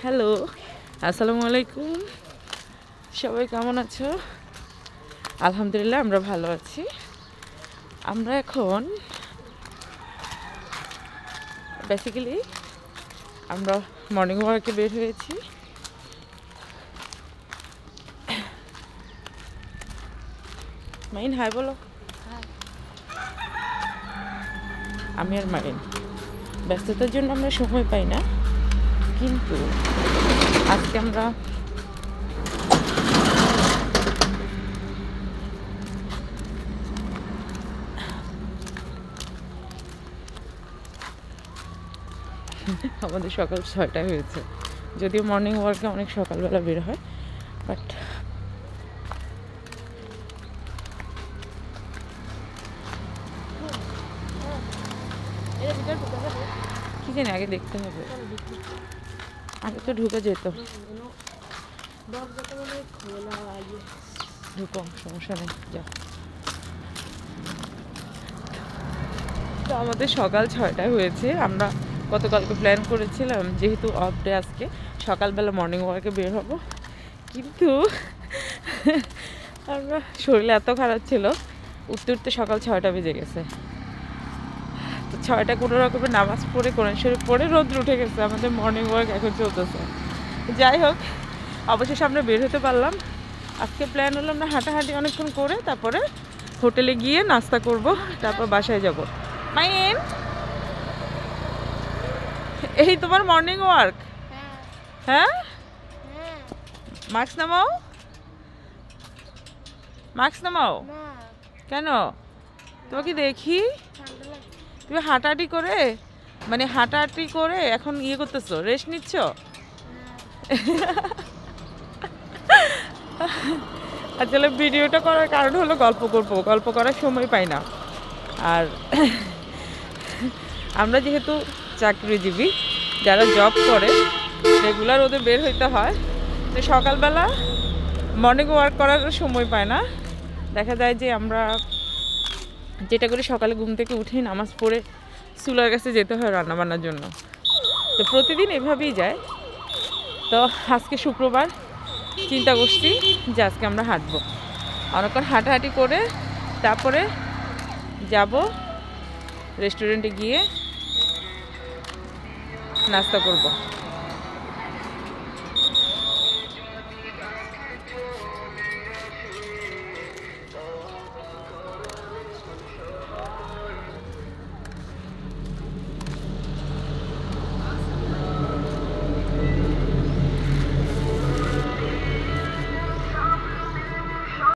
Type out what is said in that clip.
Hello, আসসালামু আলাইকুম। সবাই কেমন আছো? আলহামদুলিল্লাহ, আমরা ভালো আছি। আমরা এখন বেসিক্যালি আমরা মর্নিং ওয়াকে বের হয়েছি। মাইন হাই বলো। আমি আর মাইন ব্যস্ততার জন্য আমরা সময় পাই না, কিন্তু আজকে আমরা আমাদের সকাল 6টায় হয়েছে, যদিও মর্নিং ওয়ার্কে অনেক সকালবেলা বের হয়, বাট কি জানি আগে দেখতে হবে, আগে তো ঢুকে যেত। ঢুকো, সমস্যা নেই, যাও। তো আমাদের সকাল 6টায় হয়েছে। আমরা গতকালকে প্ল্যান করেছিলাম যেহেতু অফ ডে আজকে সকালবেলা মর্নিং ওয়াকে বের হব, কিন্তু আমরা শরীর এত খারাপ ছিল, উঠতে উঠতে সকাল 6টা বেজে গেছে। তো 6টা কোনো রকমের নামাজ পড়ে কোরআন শরীফ পড়ে রোদ্র উঠে গেছে, আমাদের মর্নিং ওয়াক এখন চলতেছে। যাই হোক, অবশেষে আমরা বের হতে পারলাম। আজকে প্ল্যান হলো আমরা হাঁটাহাঁটি অনেকক্ষণ করে তারপরে হোটেলে গিয়ে নাস্তা করব, তারপর বাসায় যাব। মাইন, এই তোমার মর্নিং ওয়ার্ক? হ্যাঁ, মাস্ক নামাও, মাস্ক নামাও। কেন? তোমাকে দেখি তুমি হাঁটাহাঁটি করে, মানে হাঁটাহাঁটি করে এখন ইয়ে করতেছো, রেস্ট নিচ্ছ। আসলে ভিডিওটা করার কারণ হলো গল্প করবো, গল্প করার সময় পাই না। আর আমরা যেহেতু চাকরিজীবী, যারা জব করে রেগুলার ওদের বের হইতে হয়, তো সকালবেলা মর্নিং ওয়ার্ক করার সময় পায় না। দেখা যায় যে আমরা যেটা করি সকালে ঘুম থেকে উঠেই নামাজ পড়ে চুলার কাছে যেতে হয় রান্নাবান্নার জন্য। তো প্রতিদিন এভাবেই যায়। তো আজকে শুক্রবার চিন্তা করছি যে আজকে আমরা হাঁটবো, অনেকক্ষণ হাঁটাহাঁটি করে তারপরে যাব রেস্টুরেন্টে গিয়ে নাস্তা করব।